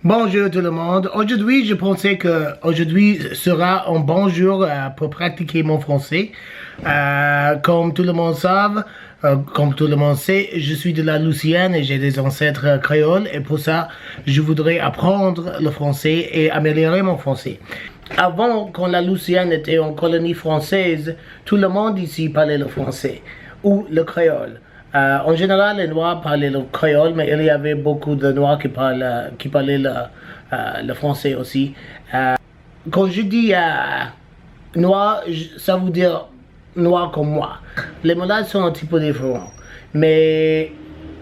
Bonjour tout le monde. Aujourd'hui, je pensais que aujourd'hui sera un bon jour pour pratiquer mon français. Comme tout le monde savent, comme tout le monde sait, je suis de la Louisiane et j'ai des ancêtres créoles et pour ça, je voudrais apprendre le français et améliorer mon français. Avant, quand la Louisiane était en colonie française, tout le monde ici parlait le français ou le créole. En général, les Noirs parlaient le créole, mais il y avait beaucoup de Noirs qui parlaient le français aussi. Quand je dis Noir, ça veut dire Noir comme moi. Les malades sont un petit peu différents, mais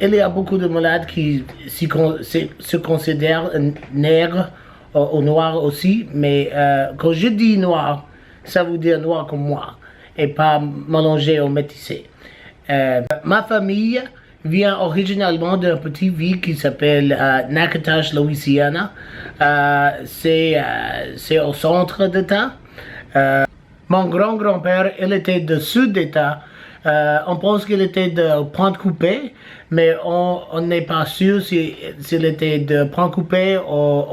il y a beaucoup de malades qui se considèrent nègres ou noirs aussi, mais quand je dis Noir, ça veut dire Noir comme moi, et pas mélangé ou métissé. Ma famille vient originalement d'une petite ville qui s'appelle Natchitoches, Louisiana. C'est au centre d'État. Mon grand-grand-père, il était de sud d'État. On pense qu'il était de Pointe-Coupée, mais on n'est pas sûr s'il était de Pointe-Coupée ou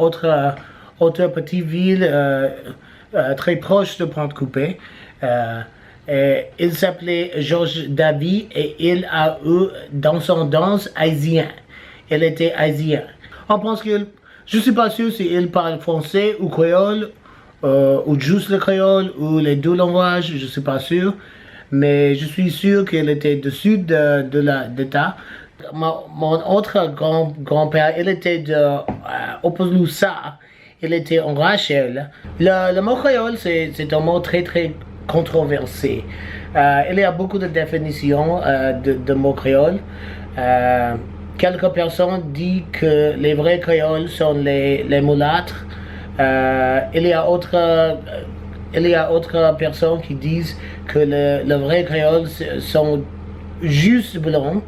autre petite ville très proche de Pointe-Coupée. Il s'appelait Georges David et il a eu descendance haïtienne. Il était haïtien. On pense je ne suis pas sûr s'il parle français ou créole, ou juste le créole, ou les deux langages, je ne suis pas sûr. Mais je suis sûr qu'il était du sud de l'État. Mon autre grand-père, il était de Opelousas. Il était en Rachel. Le mot créole, c'est un mot très controversé. Il y a beaucoup de définitions de mots créoles. Quelques personnes disent que les vrais créoles sont les mulâtres. Il y a autres personnes qui disent que les vrais créoles sont juste blancs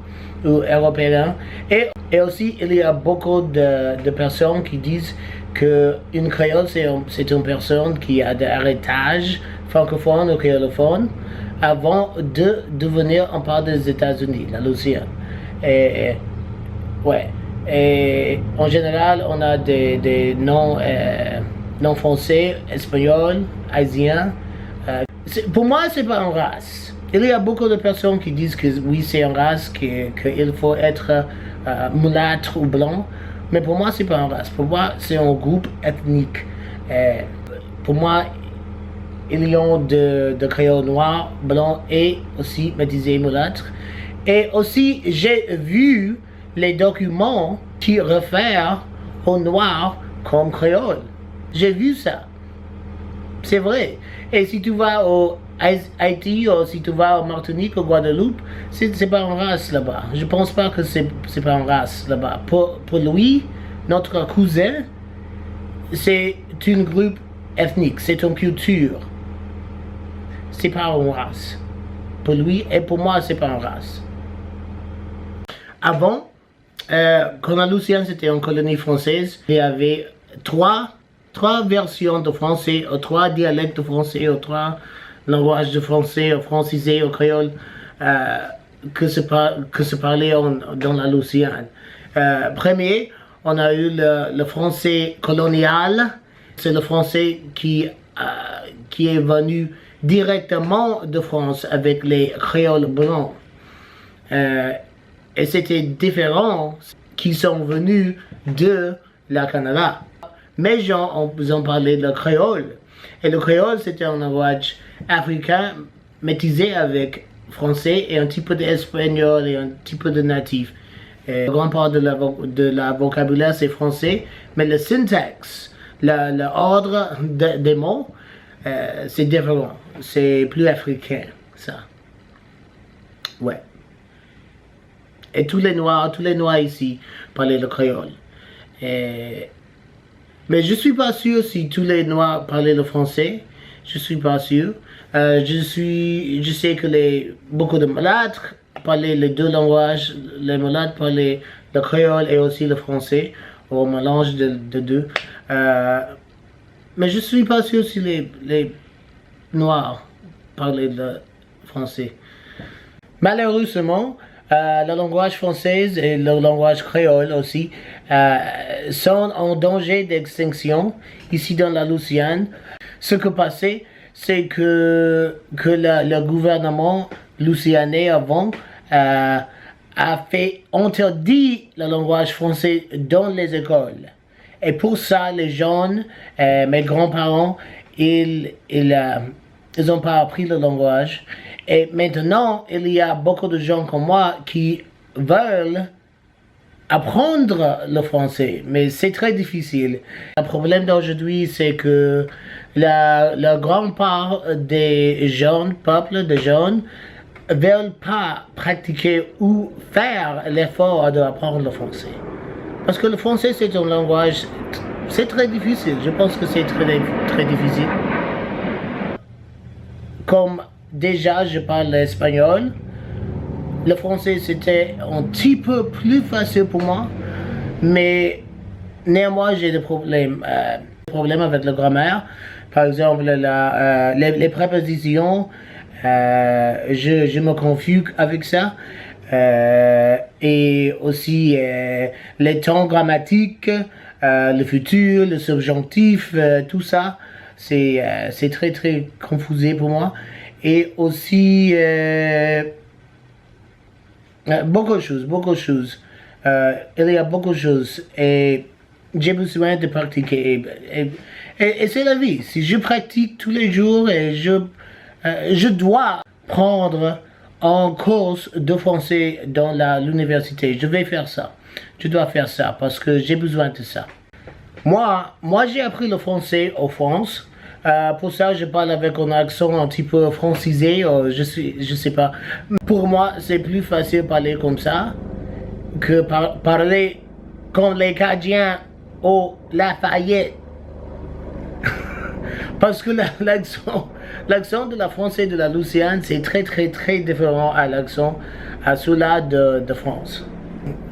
ou européens. Et aussi, il y a beaucoup de personnes qui disent qu'une créole, c'est une personne qui a des héritages francophone ou créolophone avant de devenir un part des États-Unis, la Louisiane. Ouais. Et en général, on a des noms français, espagnols, haïtiens. Pour moi, c'est pas une race. Il y a beaucoup de personnes qui disent que oui, c'est une race, qu'il faut être mulâtre ou blanc. Mais pour moi, c'est pas une race. Pour moi, c'est un groupe ethnique. Pour moi, il y a de créoles noirs, blancs et aussi métissés mulâtres. Et aussi, j'ai vu les documents qui réfèrent aux noirs comme créoles. J'ai vu ça. C'est vrai. Et si tu vas au Haïti ou si tu vas en Martinique ou Guadeloupe, c'est pas une race là-bas. Je pense pas que c'est pas une race là-bas. Pour lui, notre cousin, c'est un groupe ethnique, c'est une culture. C'est pas une race. Pour lui et pour moi, c'est pas une race. Avant, quand la Louisiane c'était une colonie française, il y avait trois versions de français, ou trois dialectes de français, ou trois langages de français, ou francisé, ou créole, que se parlait dans la Louisiane. Premier, on a eu le français colonial, c'est le français qui est venu directement de France avec les créoles blancs. Et c'était différent qui sont venus de la Canada. Mes gens ont parlé de créole. Et le créole, c'était un langage africain métissé avec français et un petit peu d'espagnol et un petit peu de natif. La grande part de la vocabulaire, c'est français, mais le syntaxe, l'ordre des mots, c'est différent. C'est plus africain, ça. Ouais. Et tous les noirs ici parlaient le créole. Mais je suis pas sûr si tous les noirs parlaient le français. Je suis pas sûr. Je sais que beaucoup de mulâtres parlaient les deux langages. Les mulâtres parlaient le créole et aussi le français, au mélange de deux. Mais je suis pas sûr si les noirs parlaient le français. Malheureusement, Le langage français et le langage créole aussi sont en danger d'extinction ici dans la Louisiane. Ce qui passait, c'est que le gouvernement louisianais avant a fait interdire le langage français dans les écoles. Et pour ça, les jeunes, mes grands-parents, ils n'ont pas appris le langage. Et maintenant, il y a beaucoup de gens comme moi qui veulent apprendre le français, mais c'est très difficile. Le problème d'aujourd'hui, c'est que la grande part des jeunes, peuples de jeunes, veulent pas pratiquer ou faire l'effort d'apprendre le français. Parce que le français, c'est un langage, c'est très difficile. Je pense que c'est très difficile. Comme déjà, je parle espagnol, le français, c'était un petit peu plus facile pour moi, mais néanmoins, j'ai des problèmes. Problèmes avec la grammaire. Par exemple, les prépositions, je me confuse avec ça. Et aussi les temps grammatiques, le futur, le subjonctif, tout ça, c'est très confusé pour moi. Et aussi beaucoup de choses. Il y a beaucoup de choses et j'ai besoin de pratiquer. Et c'est la vie. Si je pratique tous les jours et je dois prendre un cours de français dans l'université, je vais faire ça. Je dois faire ça parce que j'ai besoin de ça. Moi j'ai appris le français en France. Pour ça, je parle avec un accent un petit peu francisé, je sais pas. Pour moi, c'est plus facile de parler comme ça que parler comme les Cadiens au Lafayette. Parce que l'accent de la français de la Louisiane, c'est très différent à l'accent à celui-là de France.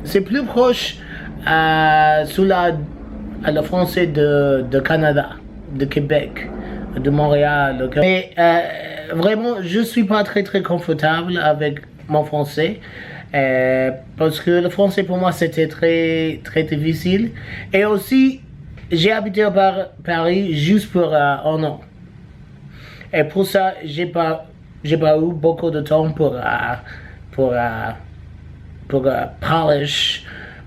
C'est plus proche à le français de Canada, de Québec, de Montréal. Mais vraiment, je suis pas très confortable avec mon français. Parce que le français pour moi c'était très difficile. Et aussi, j'ai habité à Paris juste pour un an. Et pour ça, j'ai pas eu beaucoup de temps pour parler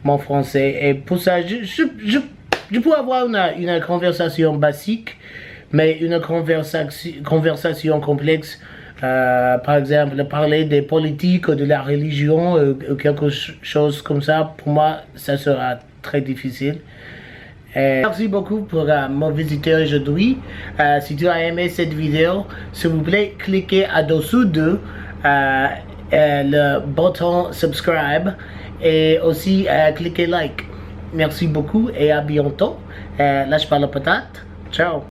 mon français. Et pour ça, je peux avoir une conversation basique, mais une conversation complexe. Par exemple, parler des politiques ou de la religion ou quelque chose comme ça, pour moi, ça sera très difficile. Merci beaucoup pour me visiter aujourd'hui. Si tu as aimé cette vidéo, s'il vous plaît, cliquez au-dessous de le bouton subscribe et aussi cliquez like. Merci beaucoup et à bientôt. Lâche pas la patate. Ciao.